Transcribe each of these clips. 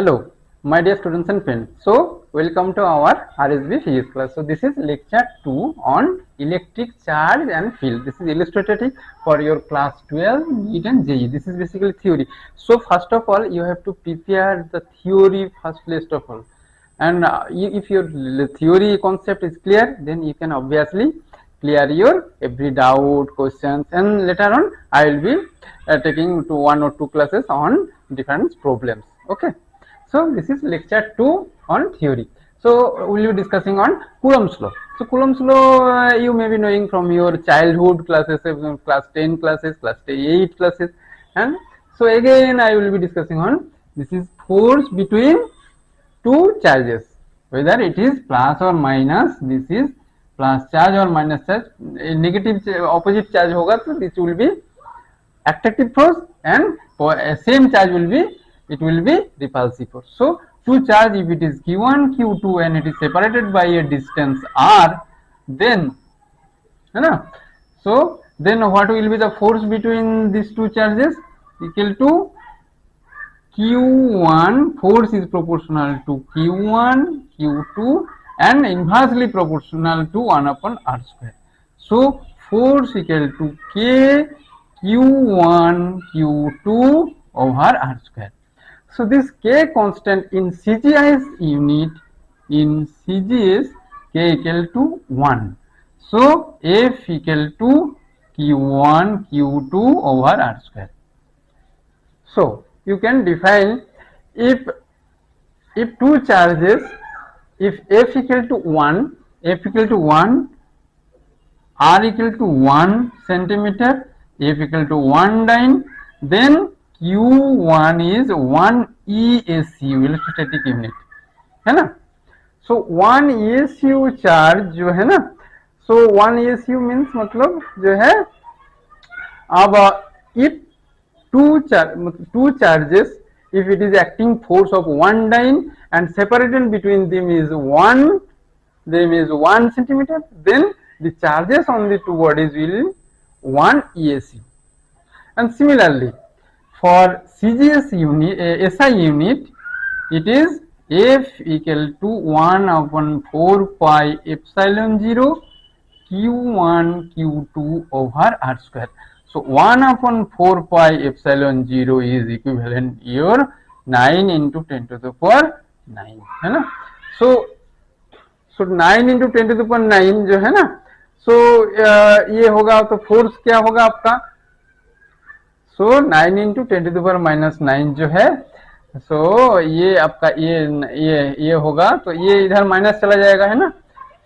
Hello, my dear students and friends. So, welcome to our RSB physics class. So, this is lecture 2 on electric charge and field. This is illustrative for your class 12 NEET and JEE. This is basically theory. So, first of all, you have to prepare the theory first of all. And if your theory concept is clear, then you can obviously clear your every doubt, questions, and later on I will be taking to 1 or 2 classes on different problems. Okay. So this is lecture 2 on theory. So we will be discussing on Coulomb's law. So Coulomb's law you may be knowing from your childhood classes, class 10 classes, class 8 classes, and so again I will be discussing on this is force between two charges, whether it is plus or minus. This is plus charge or minus charge. Negative opposite charge होगा तो this will be attractive force, and same charge will be repulsive force. So two charge, if it is q1 q2 and it is separated by a distance r, then so then what will be the force between these two charges? Equal to q1, force is proportional to q1 q2 and inversely proportional to 1 upon r square. So force equal to k q1 q2 over r square. So this k constant in CGS unit, in CGS k equal to 1. So F equal to q1 q2 over r square. So you can define if two charges, if F equal to 1, r equal to 1 centimeter, F equal to 1 dyne, then q1 is 1 ESU, electrostatic unit, है ना. सो 1 ESU charge जो है ना, सो 1 ESU means मतलब जो है, अब if two charges, if it is acting force of 1 dyne and separated between them is 1 centimeter, then the charges on the two bodies will 1 ESU. And similarly for CGS unit, SI unit, it is F equal to 1 upon 4 pi epsilon 0 q1 q2 over r square. So 1 upon 4 pi epsilon 0 is equivalent your 9 into 10 to the power 9, है ना. So 9 into 10 to the power 9 जो है ना, so ये होगा तो force क्या होगा आपका, so 9 into 10 to the power minus 9 जो है, सो ये आपका ये होगा, तो ये इधर माइनस चला जाएगा, है ना.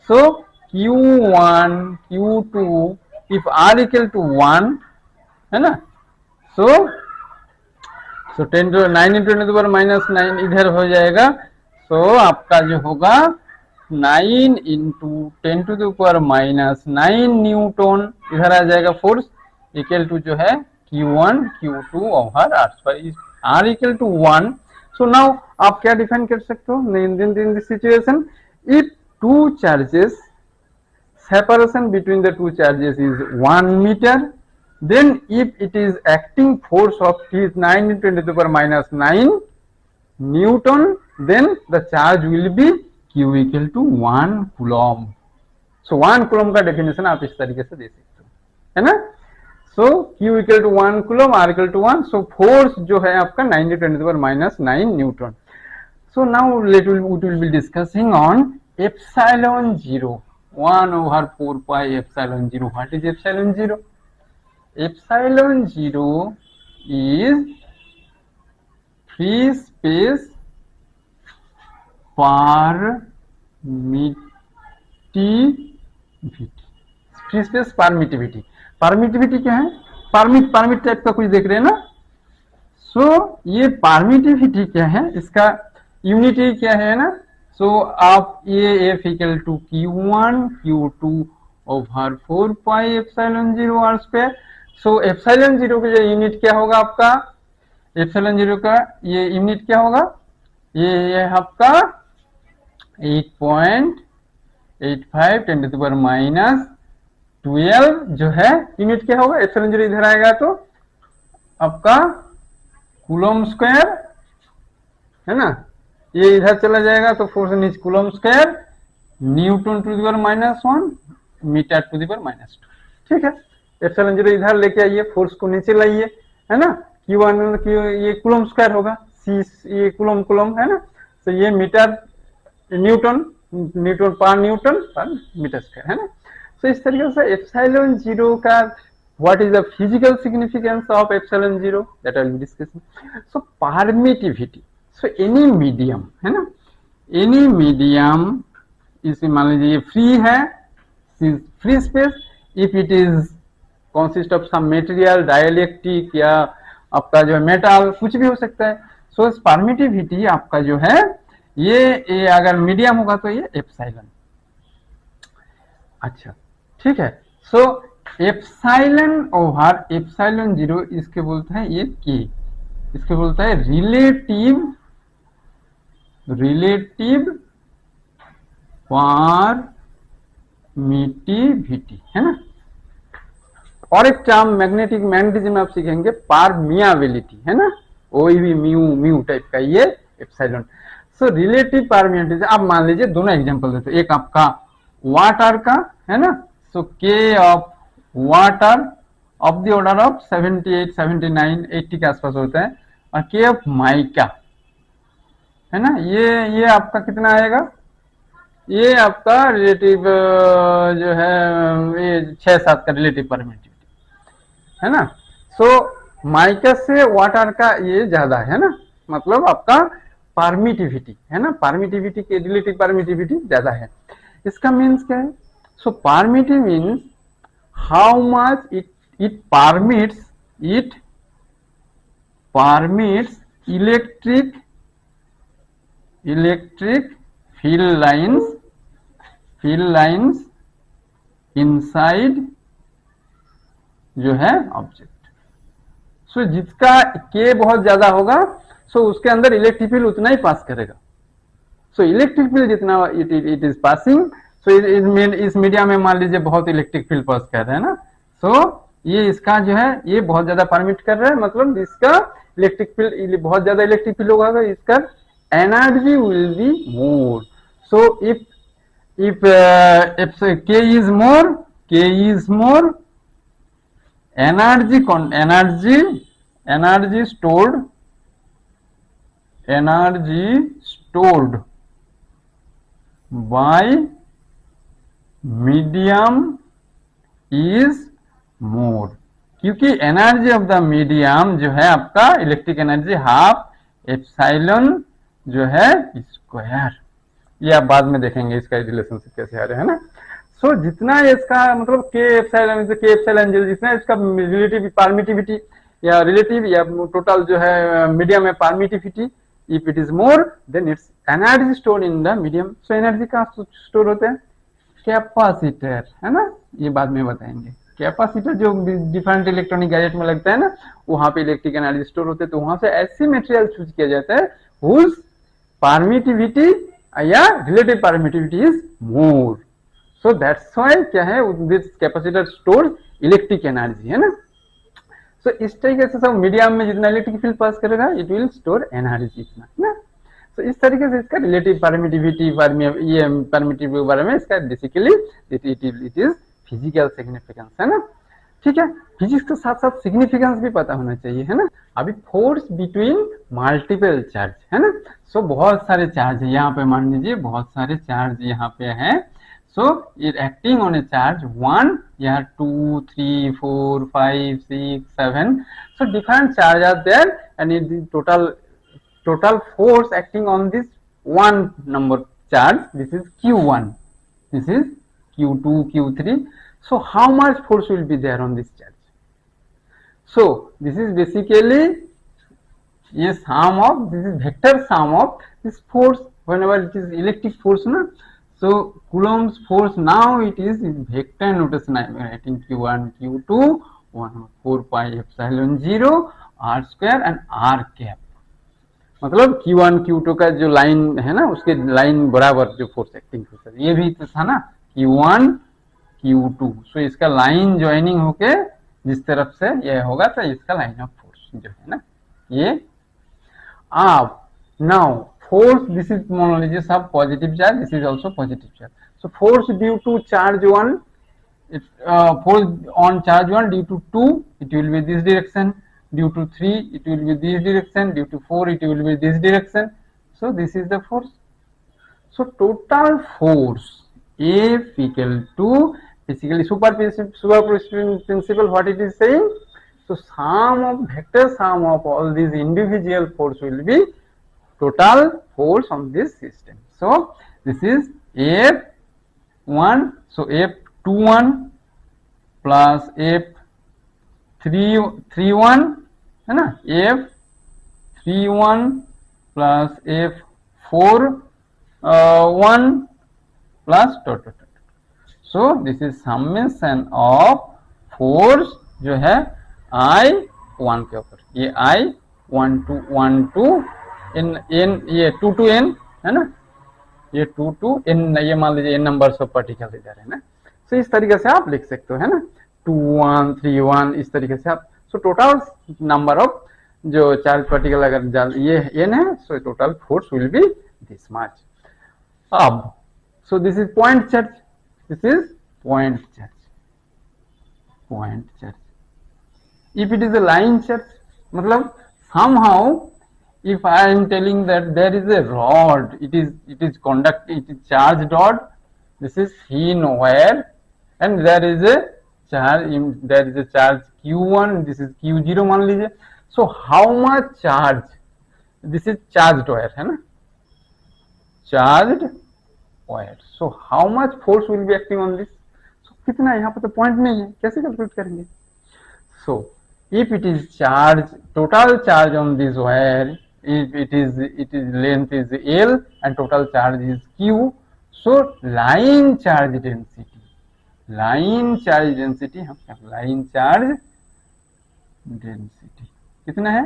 So q1 q2 if r equal to 1, है ना, so 10 to 9 into 10 to the power minus 9 इधर हो जाएगा. सो आपका जो होगा 9 into 10 to the power minus 9 न्यूटन इधर आ जाएगा फोर्स, इक्वल टू जो है q1 q2 over r square, r equal to 1. So now आप क्या डिफाइन कर सकते हो in this situation, if two charges, separation between the two charges is 1 meter, then if it is acting force of T is 9 into 10 to the power minus 9 Newton, then the charge will be Q equal to 1 coulomb. So 1 coulomb का definition आप इस तरीके से दे सकते हो, है ना. So Q equal to 1 coulomb, R equal to 1. So force जो है आपका 9 into 10 to the power minus 9 Newton. So now we will be discussing on epsilon 0. 1 over 4 pi epsilon 0. What is epsilon 0? Epsilon 0 is free space permittivity. Free space permittivity. Permittivity क्या है, permit type का कुछ देख रहे हैं ना. So ये permittivity क्या है, इसका यूनिटी क्या है ना. सो आप ये F equal to q1 q2 over 4 pi epsilon 0 r square. So epsilon 0 का यूनिट क्या होगा आपका, एप्सिलॉन 0 का ये यूनिट क्या होगा, ये आपका 8.85 10 टू द पावर माइनस 12 जो है यूनिट क्या होगा, एप्सिलॉन 0 इधर आएगा तो आपका कूलम स्क्वायर है ना, ये इधर चला जाएगा तो force is coulomb square newton to the power -1 metre to the power -2। ठीक है, एप्सिलॉन जीरो इधर लेके आइए, फोर्स को नीचे लाइए, है ना, Q1 Q ये कूलम स्क्वायर होगा, सी ये कूलम कूलम है ना, तो ये मीटर न्यूटन न्यूटन पर मीटर स्क्वायर है ना। तो इस तरीके से एप्सिलॉन जीरो का what is the physical significance of epsilon zero that I will be discussing. So permittivity, so any medium है ना, any medium इस मान लीजिए फ्री है, free space, if it is consist of some material dielectric या आपका जो है मेटल कुछ भी हो सकता है। सो परमिटिविटी आपका जो है ये अगर मीडियम होगा तो ये एप्सिलॉन। अच्छा ठीक है, सो एप्सिलॉन ओवर एप्सिलॉन जीरो इसके बोलते हैं ये के, इसके बोलता है रिलेटिव परमिटिविटी है ना। और एक टर्म मैग्नेटिज्म में आप सीखेंगे परमियाबिलिटी है ना, वही भी म्यू टाइप का ये एप्सिलॉन। सो रिलेटिव परमियाबिलिटी, आप मान लीजिए दोनों एग्जांपल देते, एक आपका वाटर का है ना, सो के of water of the order of 78 79 80 के आसपास होता है, और के ऑफ माइका है ना, ये आपका कितना आएगा, ये आपका रिलेटिव जो है ये 6-7 का रिलेटिव परमिटिविटी है ना। सो माइका से वाटर का ये ज्यादा है ना, मतलब आपका परमिटिविटी है ना, परमिटिविटी के रिलेटिव परमिटिविटी ज्यादा है। इसका मीन्स क्या है, so permittive means how much it permits electric field lines inside जो है ऑब्जेक्ट। सो जिसका के बहुत ज्यादा होगा सो उसके अंदर इलेक्ट्रिक फील्ड उतना ही पास करेगा। सो इलेक्ट्रिक फील्ड जितना इट इज पासिंग, सो इस मीडिया में मान लीजिए बहुत इलेक्ट्रिक फील्ड पास कर रहे हैं ना, सो ये इसका जो है ये बहुत ज्यादा परमिट कर रहा है, मतलब इसका इलेक्ट्रिक फील्ड बहुत ज्यादा इलेक्ट्रिक फील्ड होगा तो इसका energy will be more. So if K is more, energy stored by medium is more, क्योंकि एनर्जी ऑफ द मीडियम जो है आपका इलेक्ट्रिक एनर्जी हाफ एप्सिलॉन जो है स्क्वायर, ये आप बाद में देखेंगे इसका रिलेशनशिप कैसे आ रहा है ना। सो जितना इसका मतलब के एप्सिलॉन जीरो जितना इसका रिलेटिव परमिटिविटी या रिलेटिव या टोटल जो है मीडियम में permittivity, if it is more than it's energy store in the medium. So energy कहाँ स्टोर होते हैं, कैपेसिटर है ना, ये बाद में बताएंगे। कैपेसिटर जो डिफरेंट इलेक्ट्रॉनिक गैजेट में लगता है ना, वहां पे इलेक्ट्रिक एनर्जी स्टोर होते हैं, तो वहां से ऐसी मटेरियल चूज किया जाता है हुज परमिटिविटी या relative permittivity is more. So that's why क्या है, this capacitor store electric energy है ना। सो इस तरीके से सब मीडियम में जितना इलेक्ट्रिक फील्ड पास करेगा इट विल स्टोर एनर्जी इतना है ना। तो इस तरीके से इसका रिलेटिव परमिटिविटी ये परमिटिविटी के बारे में इसका basically it is physical significance है ना। ठीक है, फिजिक्स के साथ साथ सिग्निफिकेंस भी पता होना चाहिए है ना। अभी फोर्स बिटवीन मल्टीपल चार्ज है ना, सो बहुत सारे चार्ज है यहाँ पे, मान लीजिए बहुत सारे चार्ज यहाँ पे है। So it acting on a charge 1 या 2 3 4 5 6 7, so different charge are there and it total force acting on this one number charge, this is q1, this is q2 q3. So how much force will be there on this charge? So this is basically a sum of, this is vector sum of this force whenever it is electric force na. So Coulomb's force now it is in vector notation, I am writing q1 q2 1/4 pi epsilon 0 r square and r cap, मतलब Q1 Q2 का जो line है ना उसके line बराबर जो force acting force है, ये भी तो था ना Q1 Q2। सो इसका लाइन ज्वाइनिंग होके जिस तरफ से ये होगा तो इसका लाइन ऑफ फोर्स जो है ना ये। अब now force, this is मान लीजिए सब positive charge, this is also positive charge. So force due to charge 1, it force on charge 1 due to 2 it will be this direction, due to 3 it will be this direction, due to 4 it will be this direction. So this is the force. So total force F equal to basically superposition principle, what it is saying. So sum of vector sum of all these individual force will be total force on this system. So this is F1, so F21 plus F31 है ना, F31 plus F41 plus dot. So this is summation of force जो है I1 के ऊपर, ये I1 to n ये 2 to n है ना, ये 2 to n, ये मान लीजिए n नंबर्स ऑफ पार्टिकल इधर है ना. सो इस तरीके से आप लिख सकते हो है ना, 2 1 3 1 इस तरीके से आप. सो टोटल नंबर ऑफ जो चार्ज पार्टिकल अगर ये n है, so total force will be this much. अब so this is point charge, this is point charge. If it is a line charge, मतलब somehow if I am telling that there is a rod, it is charged rod, this is thin wire, and there is a charge Q1, this is Q0 मान लीजिए. So how much charge, this is charged wire है ना, charged wire. So how much force will be acting on this? कितना, यहाँ पर तो point नहीं है, कैसे कैलकुलेट करेंगे. सो if it is charge, total charge on this wire, it is length is L and total charge is Q. So line charge density, line charge density कितना है.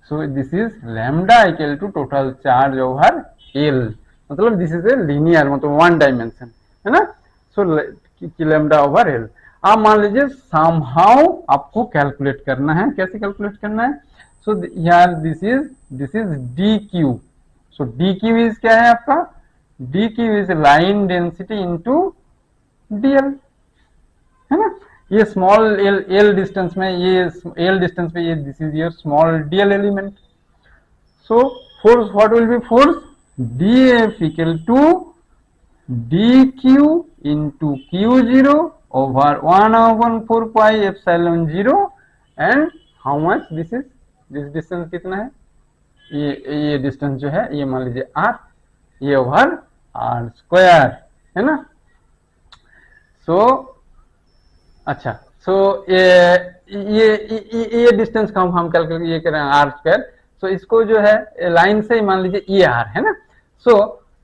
So this is lambda equal to total charge over L, मतलब this is a linear, मतलब one dimension है ना. सो lambda over L. आप मान लीजिए somehow आपको कैलकुलेट करना है, कैसे कैलकुलेट करना है. सो यार this is D Q. So D Q is क्या है आपका, D Q is line density into DL है ना. ये स्मॉल एल डिस्टेंस में, ये एल डिस्टेंस पे, ये this is your small DL element. So force, what will B force, dF equal to dq into q0 over 1 upon 4 pi epsilon 0, and how much this is, this distance कितना है, ये distance जो है ये मान लीजिए r, ये over r square है ना. सो अच्छा, सो ये डिस्टेंस का हम कैलकुलेट ये करें r स्क्वायर. सो इसको जो है लाइन से मान लीजिए ये r है ना. सो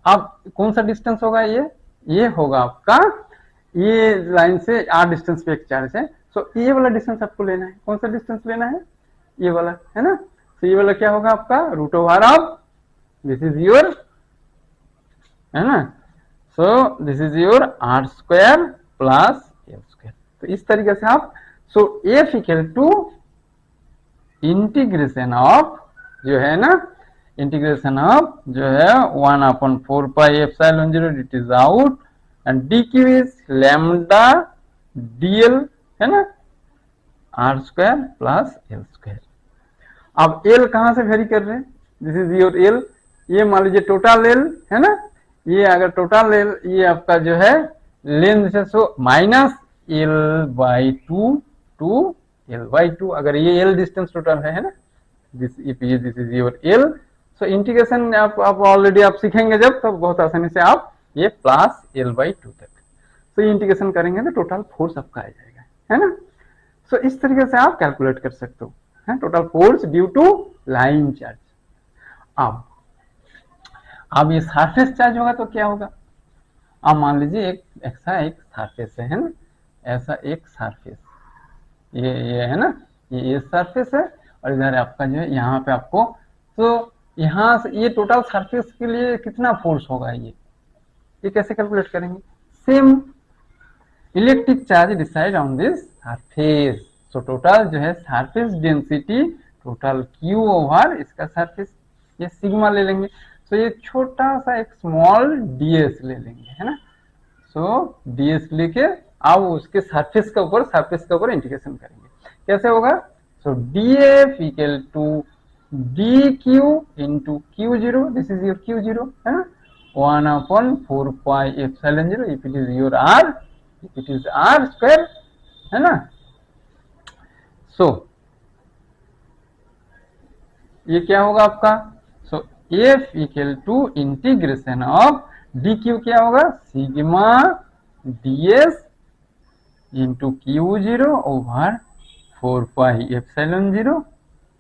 अब कौन सा डिस्टेंस होगा, ये होगा आपका, ये लाइन से r डिस्टेंस पे एक चार्ज है. सो ये वाला डिस्टेंस आपको लेना है. कौन सा डिस्टेंस लेना है, ये वाला है ना. तो ये वाला क्या होगा आपका, root over of this is your है ना. So this is your r square plus l square. तो इस तरीके से आप, so F equal to integration of जो है ना, इंटीग्रेशन ऑफ जो है 1 upon 4 pi epsilon 0 it is out, and dq is lambda dl है ना, r square plus l square. अब l कहां से वेरी कर रहे हैं, दिस इज योर l, ये मान लीजिए टोटल l है ना. ये अगर टोटल l, ये आपका जो है लेंथ है, so minus l by 2 to l by 2, अगर ये l डिस्टेंस टोटल है ना, this is your l. So integration आप ऑलरेडी आप सीखेंगे जब, तो बहुत आसानी से आप ये प्लस l बाई 2 तक, तो ये इंटीग्रेशन करेंगे तो टोटल फोर्स आपका आ जाएगा है ना. सो इस तरीके से आप कैलकुलेट कर सकते हो है, total force due to line charge. अब ये सरफेस चार्ज होगा तो क्या होगा, अब मान लीजिए ऐसा एक सरफेस है ना, ऐसा एक सरफेस, ये है ना, ये सरफेस है, और इधर आपका जो है यहाँ पे आपको, तो यहाँ से ये टोटल सरफेस के लिए कितना फोर्स होगा, ये कैसे कैलकुलेट करेंगे. Same electric charge decide on this surface. So total जो है surface density total Q over इसका सरफेस ये सिग्मा ले लेंगे, तो ये छोटा सा एक स्मॉल ds ले लेंगे, है ना। सो ds लेके अब उसके सरफेस के ऊपर इंटीग्रेशन करेंगे, कैसे होगा। So df equal to dq into q0, this is your q0, है ना, 1/4 pi epsilon 0 if it is your r, if it is r square, है ना। सो ये क्या होगा आपका। So f equal to integration of dq क्या होगा, sigma ds into q0 over 4 pi epsilon 0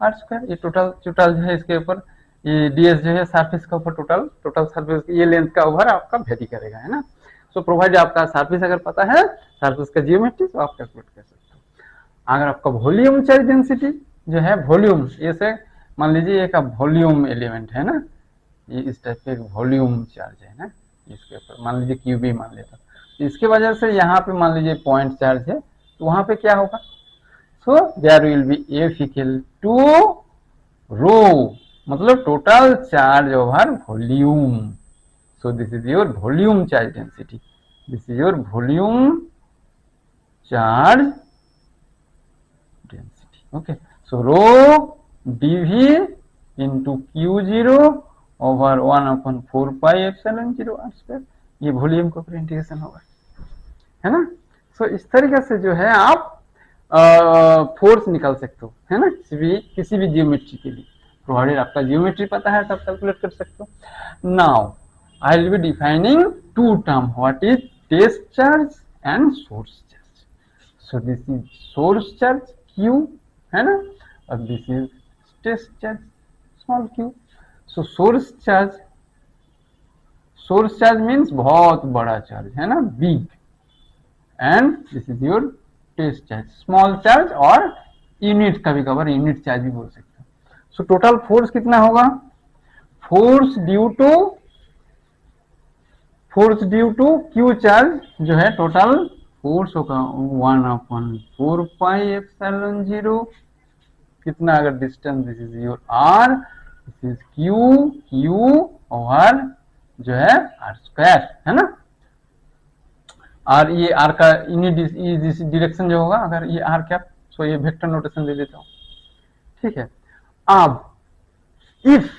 r square. ये टोटल जो है इसके ऊपर ये ds जो है सरफेस का ऊपर टोटल सरफेस ये लेंथ का ओवर आपका वेरी करेगा, है ना। सो प्रोवाइड आपका सरफेस अगर पता है, सरफेस का जियोमेट्री, तो आप कैलकुलेट कर सकते हो। अगर आपका वॉल्यूम चार्ज डेंसिटी जो है, वॉल्यूम ऐसे मान लीजिए एक वॉल्यूम एलिमेंट है ना, ये इस टाइप के वॉल्यूम चार्ज है ना, इसके ऊपर मान लीजिए क्यूबी मान लेता, तो इसके वजह से यहाँ पे मान लीजिए पॉइंट चार्ज है, तो वहां पे क्या होगा। So there will be F equal to rho, मतलब total charge over volume. So this is your volume charge density, this is your volume charge density, okay. So rho dv into q0 over 1/4 pi epsilon 0 r square, ये volume का ऊपर integration होगा, है ना। सो इस तरीके से जो है आप फोर्स निकाल सकते हो, है ना, किसी भी जियोमेट्री के लिए, प्रोवाइडेड आपका जियोमेट्री पता है तब कैलकुलेट कर सकते हो। Now I will be defining two term, what is test charge and source charge. So this is source charge q, है ना, और this is test charge small q। So source charge means बहुत बड़ा चार्ज, है ना, big, and this is your test charge small charge, और unit कभी कभार यूनिट चार्ज भी बोल सकते हो। सो टोटल फोर्स कितना होगा, force due to Q charge जो है, टोटल फोर्स होगा 1/4 पाई एप्सिलॉन 0, कितना अगर distance, this is your r, this is q over जो है r स्क्वायर, है ना। और ये r का डायरेक्शन जो होगा, अगर ये r कैप, सो ये वेक्टर नोटेशन दे देता हूं, ठीक है। अब if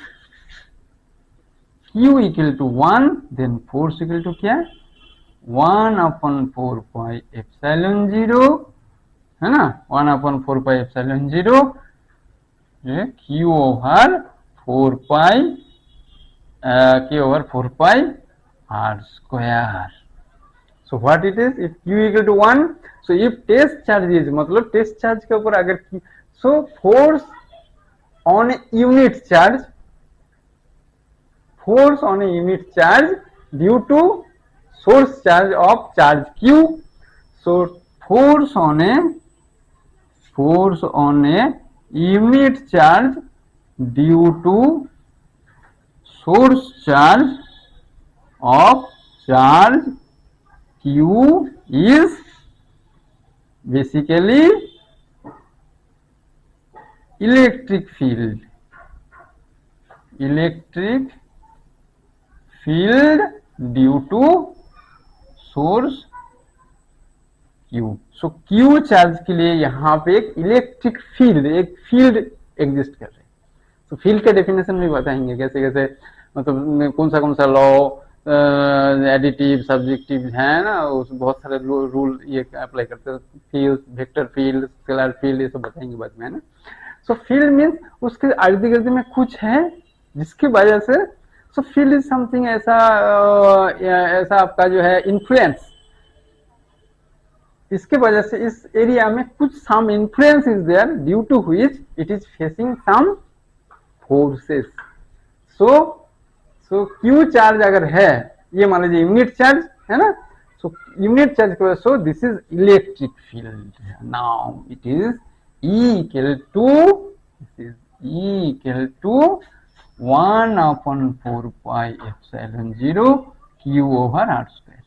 q equal to 1, then force equal to क्या है, 1/4 पाई एप्सिलॉन 0, है ना, 1/4 pi epsilon 0 q over 4 pi r square. So what it is, if q equal to 1, so if test charge is, मतलब टेस्ट चार्ज के ऊपर अगर so force on a unit charge due to source charge of charge q, so force on a unit charge due to source charge of charge q is basically electric field due to source q। So q charge के लिए यहाँ पे एक electric field exist कर रहे हैं। तो field के डेफिनेशन भी बताएंगे कैसे कैसे, मतलब कौन सा लॉ, एडिटिव सब्जेक्टिव है ना, उस बहुत सारे रूल ये अप्लाई करते हैं, field, vector field, scalar field, ये सब बताएंगे बाद में, है ना। सो फील्ड मीन्स उसके अर्द गिर्द में कुछ है जिसकी वजह से, सो फील्ड इज समथिंग ऐसा आपका जो है इन्फ्लुएंस, इसके वजह से इस एरिया में कुछ some influence is there due to which it is facing some forces. So Q charge अगर है, ये मान लीजिए यूनिट चार्ज है ना, सो यूनिट चार्ज की वजह, so this is electric field. Now it is E equal to 1/4 pi epsilon 0 q over r square,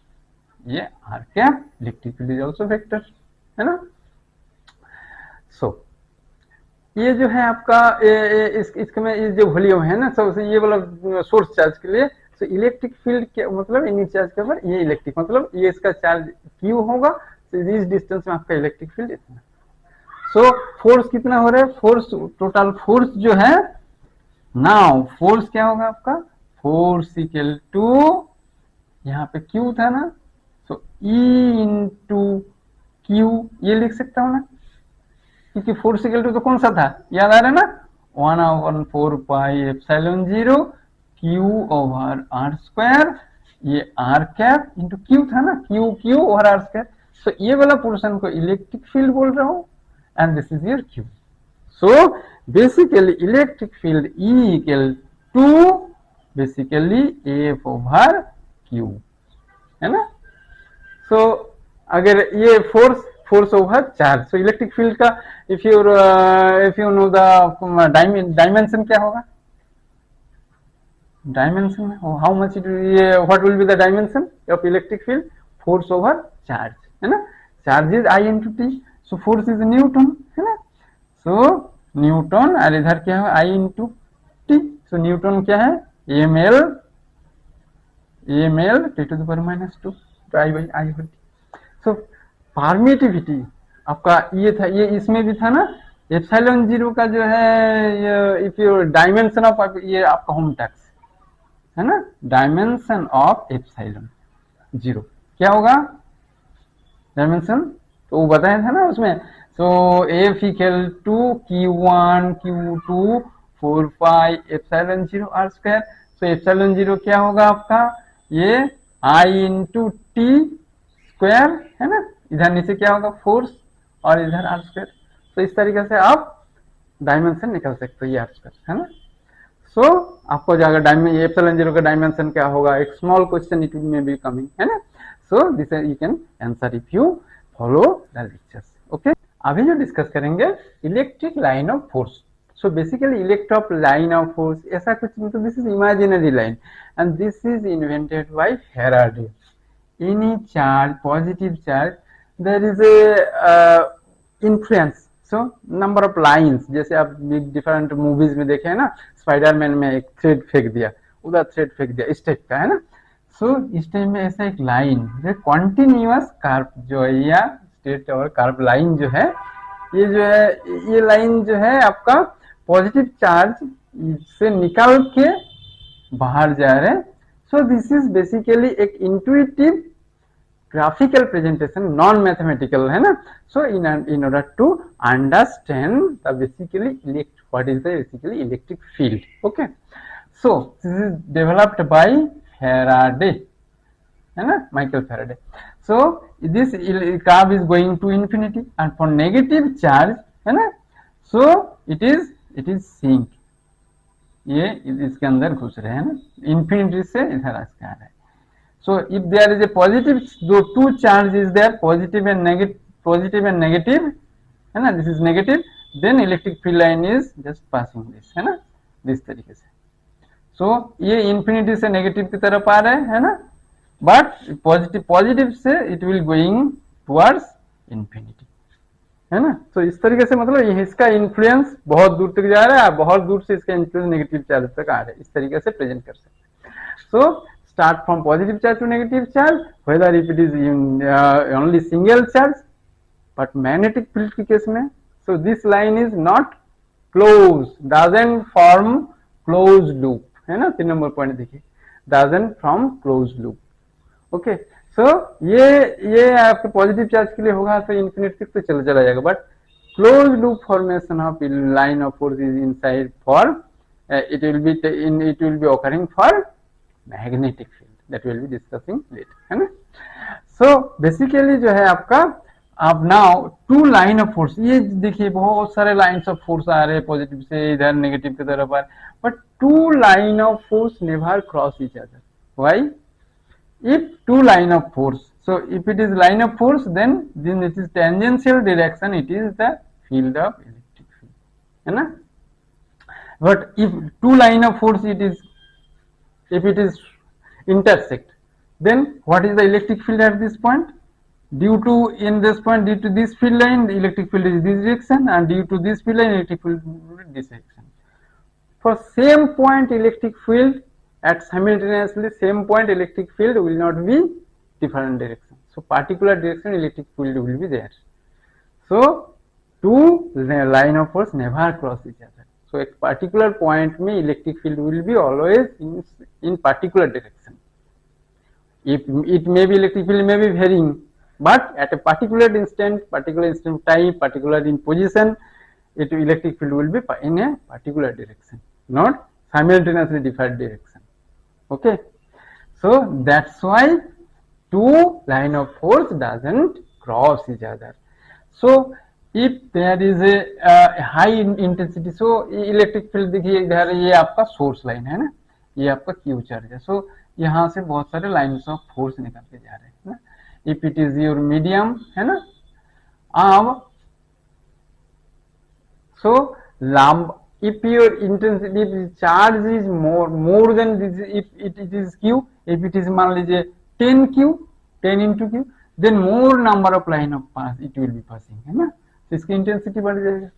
ये r cap, electric field is also vector, है ना। सो ये जो है आपका इसमें ये जो वॉल्यूम है ना, सबसे ये वाला सोर्स चार्ज के लिए, तो इलेक्ट्रिक फील्ड के मतलब यूनिट चार्ज के ऊपर ये इलेक्ट्रिक मतलब ये इसका चार्ज क्यू होगा, तो इस डिस्टेंस में आपका इलेक्ट्रिक फील्ड इतना। सो फोर्स कितना हो रहा है, फोर्स टोटल फोर्स जो है, नाउ फोर्स क्या होगा आपका, फोर्स इक्वल टू यहाँ पे क्यू था ना, सो ई इंटू क्यू ये लिख सकता हूं ना, क्योंकि फोर्स इक्वल टू तो कौन सा था, याद आ रहा है ना, 1/4πε0 क्यू ओवर आर स्क्वायर, ये आर कैप इंटू क्यू था ना, Q Q over R square. So ये वाला पोर्शन को इलेक्ट्रिक फील्ड बोल रहा हूं, and this is your Q. So basically electric field E equal to basically F over Q, है ना। सो अगर ये force over charge, so electric field का if you know the dimension क्या होगा, डायमेंशन हाउ मच ये what will be the dimension of electric field, force over charge, है ना, charge is I into T, so force is newton, है ना। So newton, और इधर क्या है I into T, so newton क्या है M L T two the power -2 I by I होती। सो परमिटिविटी आपका ये था, ये इसमें भी था ना, एप्सिलॉन जीरो का जो है इफ यू डायमेंशन ऑफ ये आपका होम टैक्स है ना, डायमेंशन ऑफ एप्सिलॉन जीरो क्या होगा, डायमेंशन तो वो बताया था ना उसमें। So F equal to Q1 Q2 4 pi epsilon zero R square. So epsilon zero क्या होगा आपका, ये आई इंटू टी स्क्वायर, है ना, इधर नीचे क्या होगा फोर्स और इधर आर स्क्वायर। तो इस तरीके से आप डायमेंशन निकल सकते हो, ये आर स्क्वायर, है ना। सो आपको जो अगर एप्सिलॉन जीरो का डायमेंशन क्या होगा, एक स्मॉल क्वेश्चन इट में बी कमिंग, है ना। So this you can answer if you follow the lectures, okay. अभी जो डिस्कस करेंगे electric line of force. So basically electric line of force ऐसा कुछ मतलब this is imaginary line and this is invented by Faraday. Any charge, positive charge, there is a influence. So number of lines, जैसे आप different movies में देखे हैं ना, Spiderman में एक थ्रेड फेंक दिया, उधर थ्रेड फेंक दिया, इस टाइप का, है ना। सो इस टाइप में ऐसा एक लाइन जो कॉन्टिन्यूअस कार्प जो है, या स्ट्रेट और कार्प लाइन जो है, ये जो है ये लाइन जो है आपका पॉजिटिव चार्ज से निकाल के बाहर जा रहे हैं। सो दिस इज बेसिकली एक intuitive graphical presentation, non mathematical, है ना। So in order to understand the basically what is the basically electric field, okay. So this is developed by Faraday, है ना, Michael Faraday. So this curve is going to infinity and for negative charge, है ना, so it is sink, ये इसके अंदर घुस रहे हैं ना, इंफिनिटी से इधर आ रहा है। So if there is a positive, though two charge is there, positive and negative, है ना, this is negative, then electric field line is just passing this, है ना, this तरीके से। So ये infinity से negative की तरफ आ रहे हैं, है ना, but positive से it will going towards infinity, है ना। तो इस तरीके से मतलब इसका इन्फ्लुएंस बहुत दूर तक जा रहा है, बहुत दूर से इसका इन्फ्लुएंस नेगेटिव चार्ज तक आ रहा है, इस तरीके से प्रेजेंट कर सकते हैं। सो start from positive charge to negative charge, whether if it is only single charge, but magnetic field के केस में, so this line is not closed, doesn't form closed loop, है ना, 3 नंबर पॉइंट देखिए, doesn't form closed loop, okay। so ये आपके positive charge के लिए होगा तो इन्फिनिटी तक तो चला जाएगा, but close loop formation of line of force is inside for it will be occurring for magnetic field, that will be discussing later, है ना। so basically जो है आपका अब now two line of force, ये देखिए बहुत सारे लाइन्स ऑफ फोर्स आ रहे हैं, पॉजिटिव से इधर नेगेटिव की तरफ आ रहे, but two line of force never cross each other. Why? if two line of force, so if it is line of force, then it is tangential direction, it is the field of electric field, है ना। but if two line of force if it is intersect, then what is the electric field at this point? due to in this point, due to this field line, the electric field is this direction, and due to this field line, electric field is this direction. For same point electric field at simultaneously same point electric field will not be different direction. So particular direction electric field will be there. So two line of force never cross each other. So at particular point में electric field will be always in particular direction. If it may be electric field may be varying, but at a particular instant time, particular in position, it electric field will be in a particular direction, not simultaneously different direction. Okay, so that's why two line of force doesn't cross each other. So if there is a high intensity, so electric field देखिए इधर ये आपका source line है ना, ये आपका Q charge है. सो यहाँ से बहुत सारे लाइन्स ऑफ फोर्स निकल के जा रहे हैं ना. If it is your medium है ना, अब so if your intensity if charge is more than this, if it is q, if it is मान लीजिए 10 into q, then more number of line of pass it will be passing है ना, तो इसकी intensity बढ़ जाएगा.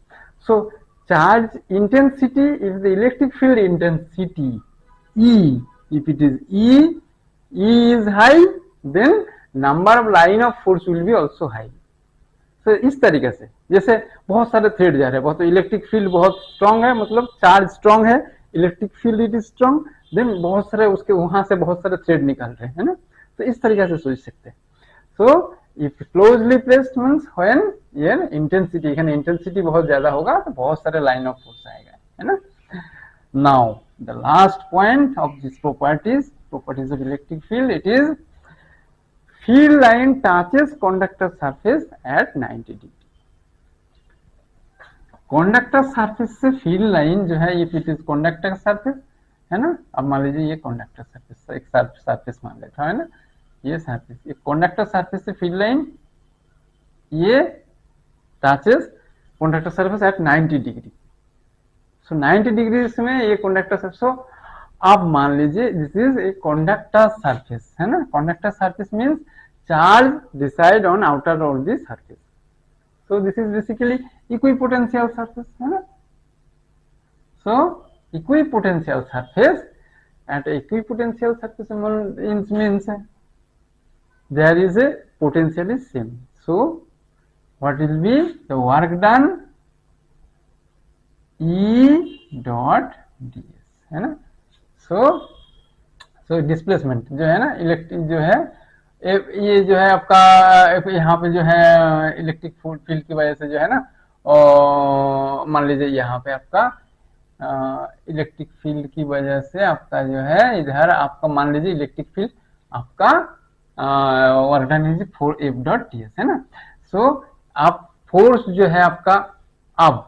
so charge intensity is the electric field intensity E. If it is E is high, then number of line of force will be also high. तो इस तरीके से जैसे बहुत सारे थ्रेड जा रहे हैं, बहुत इलेक्ट्रिक फील्ड बहुत स्ट्रांग है, मतलब चार्ज स्ट्रांग है, electric field it is strong, then बहुत सारे उसके वहां से बहुत सारे थ्रेड निकल रहे हैं ना, तो इस तरीके से सोच सकते हैं. So if closely placed means when ये इंटेंसिटी, एखाने इंटेंसिटी बहुत ज्यादा होगा तो बहुत सारे लाइन ऑफ फोर्स आएगा है ना. Now the last point of this properties of electric field, it is field line touches conductor surface at 90 degree. conductor surface से field line जो है, if it is conductor surface है ना, अब मान लीजिए ये conductor surface एक surface मान लेता है ना, ये surface, ये conductor surface से field line ये touches conductor surface at 90 degree. so 90 degrees में ये conductor surface. so अब मान लीजिए this is a conductor surface है ना, conductor surface means charge decide on outer of this surface. So this is basically equipotential surface है ना. So equipotential surface at equipotential surface means there is a potential is same. So what will be the work done, E dot ds है ना. So displacement जो है ना, electric जो है ये जो है आपका यहाँ पे जो है इलेक्ट्रिक फील्ड की वजह से जो है ना, और मान लीजिए यहाँ पे आपका इलेक्ट्रिक फील्ड की वजह से आपका जो है इधर आपका मान लीजिए इलेक्ट्रिक फील्ड आपका work done is 4F dot ds है ना. सो आप फोर्स जो है आपका, अब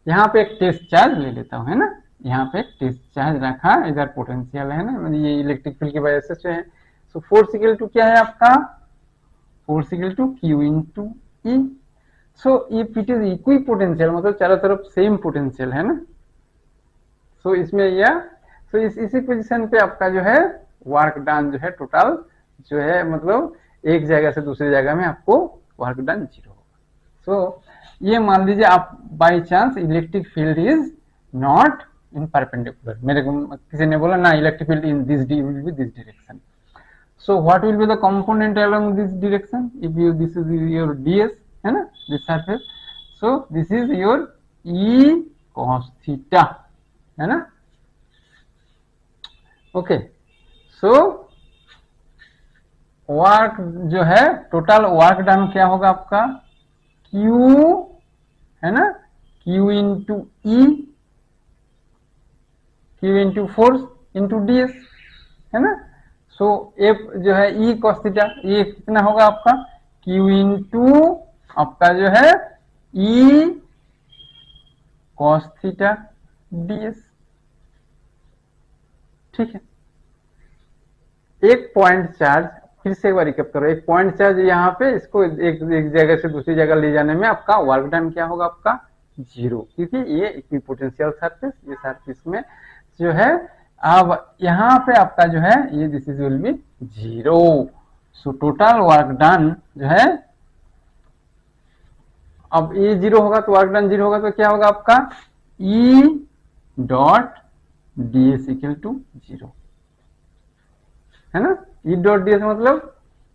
यहाँ पे एक टेस्ट चार्ज ले लेता हूँ है ना, यहाँ पे टेस्ट चार्ज रखा, इधर पोटेंशियल है ना, ये इलेक्ट्रिक फील्ड की वजह से जो है. सो फोर्स इक्वल टू क्या है आपका, force equal to Q into E. So if it is equipotential मतलब चारों तरफ सेम पोटेंशियल है ना, सो इसमें या सो इसी पोजीशन पे आपका जो है वर्क डन जो है टोटल जो है, मतलब एक जगह से दूसरी जगह में आपको वर्क डन 0 होगा. सो ये मान लीजिए आप by chance electric field is not in perpendicular, मेरे को किसी ने बोला ना electric field in this will be this direction. so what will be the component along this direction, if you this is your ds है ना, this surface, so this is your E cos theta है ना. okay, so work जो है total work done क्या होगा आपका, Q है ना, Q into E, Q into force into ds है ना. सो F जो है E cos थीटा, ये कितना होगा आपका Q इंटू आपका जो है E cos थीटा ds. ठीक है, एक पॉइंट चार्ज, फिर से एक बार रिकैप करो, एक पॉइंट चार्ज यहाँ पे इसको एक जगह से दूसरी जगह ले जाने में आपका वर्क डन क्या होगा आपका 0, क्योंकि ये इक्विपोटेंशियल सरफेस, ये सरफेस में जो है अब यहाँ पे आपका जो है ये this is will be 0. So total work done जो है, अब E जीरो होगा तो वर्क डन जीरो होगा, तो क्या होगा आपका E dot D S equal to zero, है ना। E डॉट डी एस मतलब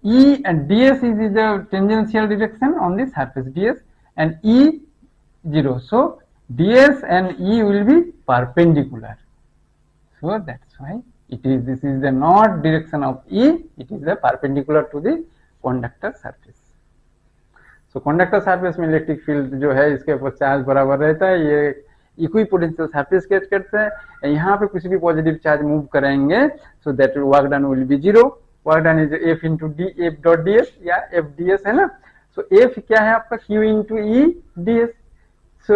E and ds is the tangential direction on the surface ds, and E zero, so ds and E will be perpendicular, so that's why this is the not direction of E, it is the perpendicular to the conductor surface. So conductor surface में electric field जो है इसके ऊपर charge बराबर रहता है, ये equipotential surface sketch करते हैं, यहाँ पे कुछ भी पॉजिटिव चार्ज मूव करेंगे, so that work done will be zero, work done is F into D F dot D S या एफ डी एस, है ना। सो एफ क्या है आपका Q into E D S, so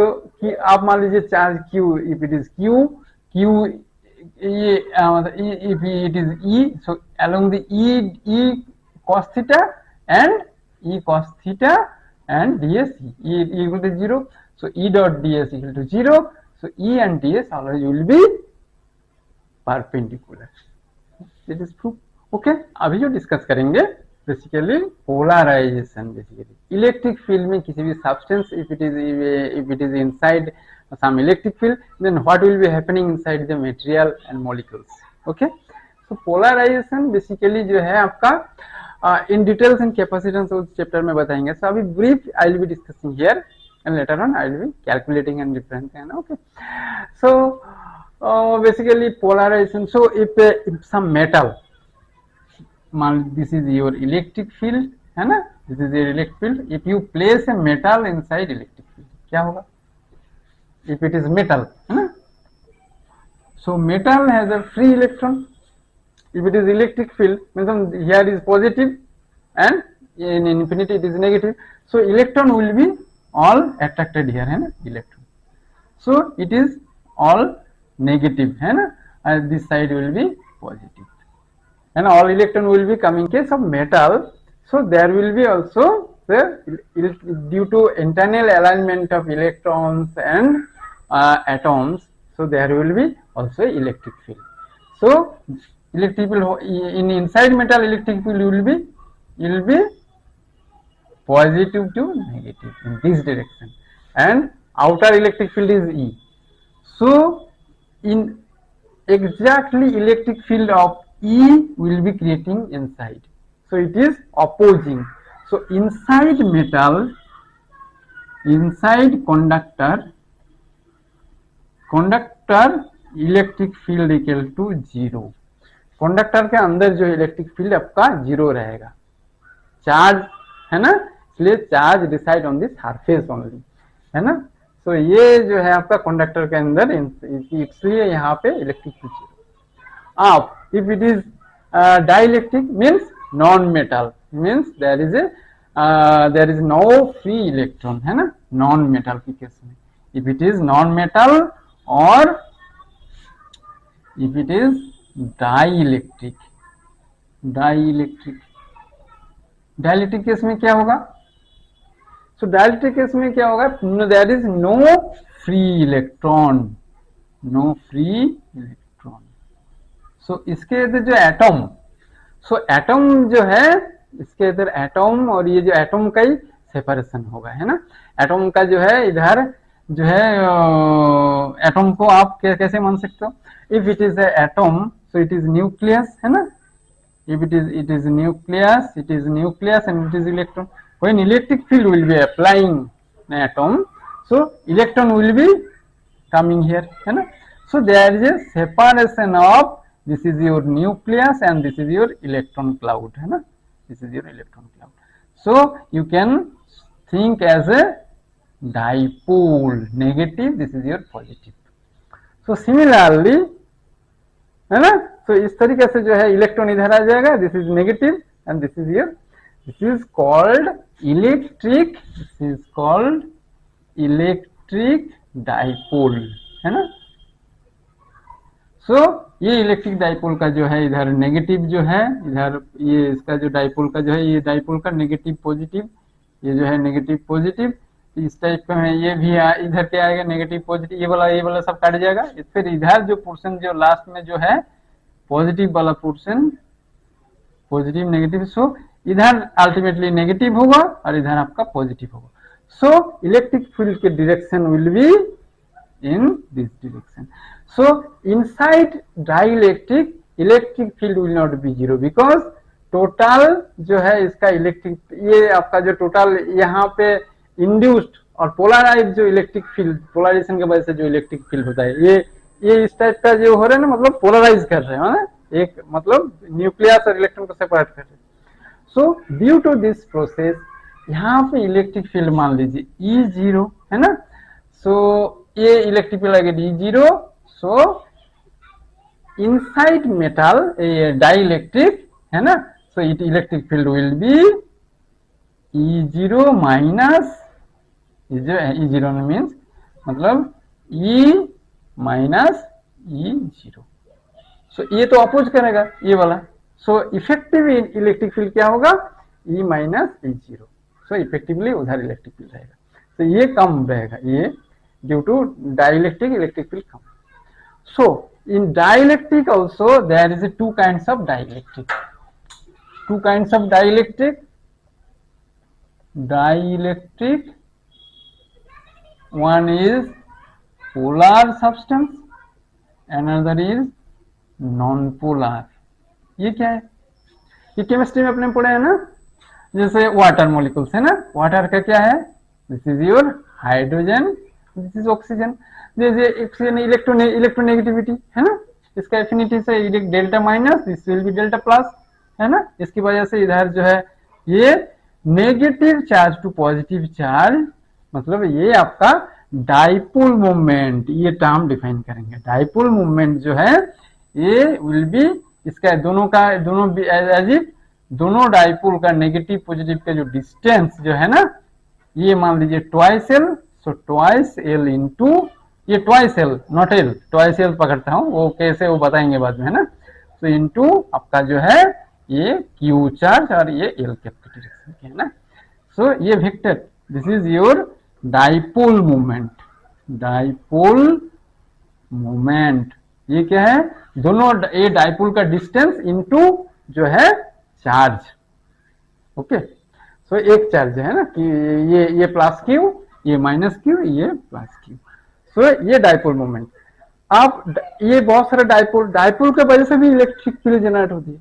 आप मान लीजिए charge Q, if it is Q ये if it is E, so along the E cos theta and E cos theta and ds E equal to 0, so E dot ds equal to 0, so E and ds always will be perpendicular, it is proof. Okay, अभी जो discuss करेंगे basically polarization, basically electric field में किसी भी substance if it is inside some electric field, then what will be happening inside the material and molecules. Okay, so polarization basically जो है आपका in details and capacitance उस chapter में बताएंगे, so अभी brief I will be discussing here and later on I will be calculating and representing. Okay, so basically polarization, so if some metal, this is your electric field, है ना, this is your electric field, if you place a metal inside electric field क्या होगा, if it is metal, है ना, so metal has a free electron, if it is electric field means here is positive and in infinity it is negative, so electron will be all attracted here, है ना, electron, so it is all negative, है ना, and this side will be positive, and all electron will be coming. In case of metal, so there will be also due to internal alignment of electrons and atoms, so there will be also electric field. So electric field in inside metal, electric field will be positive to negative in this direction, and outer electric field is E. So in exactly electric field of E will be creating inside, so it is opposing. So inside metal, inside conductor electric field equal to 0, conductor के अंदर जो electric field आपका 0 रहेगा, charge है ना, इसलिए charge decide on the surface only, है ना, सो ये जो है आपका कंडक्टर के अंदर, इसलिए यहाँ पे इलेक्ट्रिक फील्ड 0. आप if it is dielectric means non metal, means there is no free electron, है ना, नॉन मेटल के केस में, if it is non metal और if it is dielectric case में क्या होगा, so dielectric केस में क्या होगा, there is no free electron, so इसके इधर जो एटम, so एटम जो है इसके इधर एटम और ये जो एटम का ही सेपरेशन होगा, है ना, एटम का जो है इधर जो है एटम को आप कैसे मान सकते हो, if it is atom so it is nucleus, है ना, if it is nucleus and it is electron, when electric field will be applying an atom, so electron will be coming here, है ना, so there is a separation of this is your nucleus and this is your electron cloud, है ना, this is your electron cloud, so you can think as a dipole, negative, this is your positive, so similarly, है ना, तो इस तरीके से जो है इलेक्ट्रॉन इधर आ जाएगा, this is negative and this is your, this is called electric dipole, है ना, सो ये इलेक्ट्रिक डाइपोल का जो है इधर नेगेटिव जो है, इधर ये इसका जो डाइपोल का जो है, ये डाइपोल का नेगेटिव पॉजिटिव, ये जो है नेगेटिव पॉजिटिव, इस टाइप का है, ये भी इधर क्या आएगा नेगेटिव पॉजिटिव, ये वाला सब काट जाएगा, फिर इधर जो पोर्शन जो लास्ट में जो है पॉजिटिव वाला पोर्शन, पॉजिटिव नेगेटिव, सो इधर अल्टीमेटली नेगेटिव होगा और इधर आपका पॉजिटिव होगा. सो इलेक्ट्रिक फील्ड के direction will be in this direction. So inside dielectric electric field will not be zero because total जो है इसका इलेक्ट्रिक, ये आपका जो टोटल यहाँ पे इंड्यूस्ड और पोलराइज जो इलेक्ट्रिक फील्ड, पोलराइजेशन की वजह से जो इलेक्ट्रिक फील्ड होता है, ये इस टाइप का जो हो रहा है ना, मतलब पोलराइज कर रहे हैं, एक मतलब न्यूक्लियस और इलेक्ट्रॉन को सेपरेट कर रहे हैं. So due to this process यहाँ पे इलेक्ट्रिक फील्ड मान लीजिए ई जीरो है ना. सो ये इलेक्ट्रिक फील्ड आगे E zero. So inside metal dielectric है ना. So it electric field will be E zero minus E zero means मतलब ई माइनस ई जीरो. सो ये तो अपोज करेगा ये वाला. सो इफेक्टिव इलेक्ट्रिक फील्ड क्या होगा, E minus E zero. So effectively उधर इलेक्ट्रिक फील्ड रहेगा. तो ये कम रहेगा, ये due to dielectric electric field कम. So in dielectric also there is two kinds of dielectric. Two kinds of dielectric. Dielectric, one is polar substance, another is non-polar. ये क्या है, ये केमिस्ट्री में अपने पढ़े हैं ना, जैसे वाटर मॉलिक्यूल्स है ना. वाटर का क्या है, this is your hydrogen, this is oxygen. जैसे ऑक्सीजन इलेक्ट्रोनेगेटिविटी है ना, इसका एफिनिटी से delta minus, this will be delta plus है ना. इसकी वजह से इधर जो है ये negative charge to positive charge, मतलब ये आपका डाइपोल मूवमेंट, ये टर्म डिफाइन करेंगे. डाइपोल मूवमेंट जो है ये विल बी, इसका दोनों डाइपोल का नेगेटिव पॉजिटिव का जो डिस्टेंस जो है ना, ये मान लीजिए twice L. So twice L into, ये twice L naught L, twice L पकड़ता हूँ, वो कैसे वो बताएंगे बाद में है ना. तो इंटू आपका जो है ये क्यू चार्ज और ये एल कैपिटल है ना. सो ये vector, this is your dipole movement. Dipole movement ये क्या है, दोनों ये डाइपोल का डिस्टेंस इनटू जो है चार्ज. ओके. सो एक चार्ज है ना कि ये प्लस क्यू, ये माइनस क्यू, ये प्लस क्यू. सो ये डाइपोल मूवमेंट. आप ये बहुत सारे डाइपोल के वजह से भी इलेक्ट्रिक फील्ड जनरेट होती है.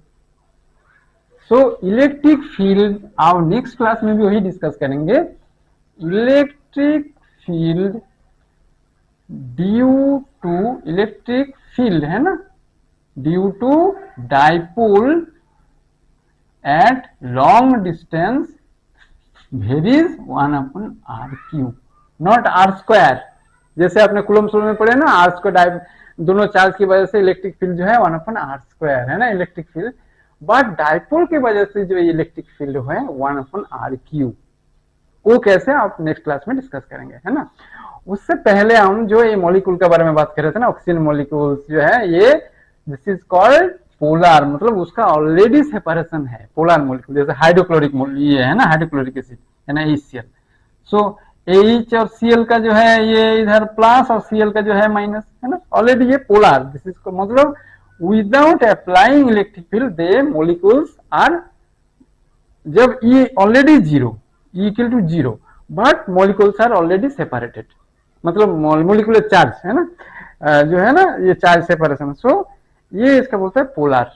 सो इलेक्ट्रिक फील्ड आप नेक्स्ट क्लास में भी वही डिस्कस करेंगे. Electric field due to electric field है ना, due to dipole at long distance varies 1/r cube, not r square. जैसे आपने कूलम्ब लॉ में पढ़े ना, r स्क्वायर दोनों चार्ज की वजह से इलेक्ट्रिक फील्ड जो है 1/r स्क्वायर है ना इलेक्ट्रिक फील्ड. बट डाइपोल की वजह से जो इलेक्ट्रिक फील्ड है 1/r क्यूब. वो कैसे आप नेक्स्ट क्लास में डिस्कस करेंगे है ना. उससे पहले हम जो ये मॉलिक्यूल के बारे में बात कर रहे थे ना, ऑक्सीजन मॉलिक्यूल्स जो है ये, दिस इज कॉल्ड पोलर, मतलब उसका ऑलरेडी सेपरेशन है. पोलर मॉलिक्यूल जैसे हाइड्रोक्लोरिक ये है ना, हाइड्रोक्लोरिक एसिड है ना, HCl. सो H और Cl का जो है ये इधर प्लस और Cl का जो है माइनस है ना, ऑलरेडी ये पोलर. दिस इज मतलब without applying electric field they molecules are, जब E already zero, E equal to zero, but molecules are already separated, मतलब मॉलिक्यूलर चार्ज है ना, जो है ना ये चार्ज सेपरेशन. सो ये इसका बोलता है पोलर.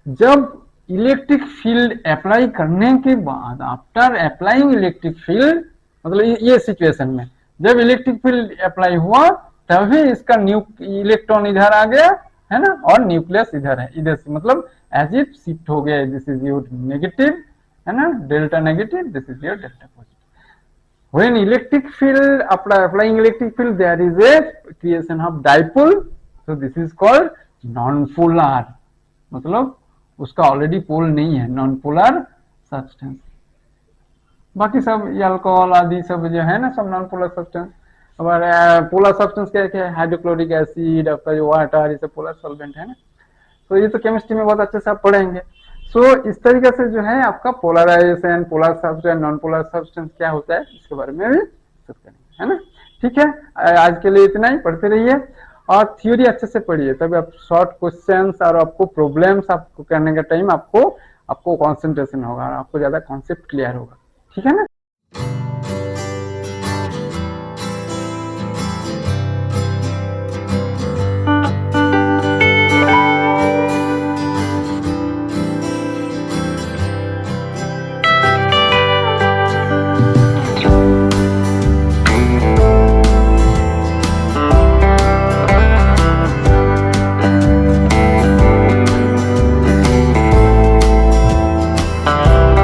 जब इलेक्ट्रिक फील्ड अप्लाई करने के बाद, आफ्टर अप्लाइंग इलेक्ट्रिक फील्ड, मतलब ये सिचुएशन में जब इलेक्ट्रिक फील्ड अप्लाई हुआ तभी इसका इलेक्ट्रॉन इधर आ गया है ना, और न्यूक्लियस इधर है, इधर से मतलब एज इफ शिफ्ट हो गया. दिस इज योर नेगेटिव है ना, delta negative, this is your delta positive. When electric field, after applying electric field, there is a creation of dipole. So this is called non-polar. मतलब उसका already पोल नहीं है, non polar substance. बाकी सब ये alcohol आदि सब जो है ना, सब नॉन पोलर सब्सटेंस. हमारे पोलर सब्सटेंस क्या क्या है, हाइड्रोक्लोरिक एसिड, आपका जो वाटर, ये सब पोलर सॉल्वेंट है ना. तो ये तो केमिस्ट्री में बहुत अच्छे से आप पढ़ेंगे. सो इस तरीके से जो है आपका polarization, polar substance, non polar substance क्या होता है इसके बारे में भी डिस्कस करेंगे है ना. ठीक है, आज के लिए इतना ही. पढ़ते रहिए और थ्योरी अच्छे से पढ़िए, तभी आप शॉर्ट क्वेश्चंस और आपको प्रॉब्लम्स आपको करने का टाइम आपको आपको कंसंट्रेशन होगा और आपको ज्यादा कॉन्सेप्ट क्लियर होगा। ठीक है ना।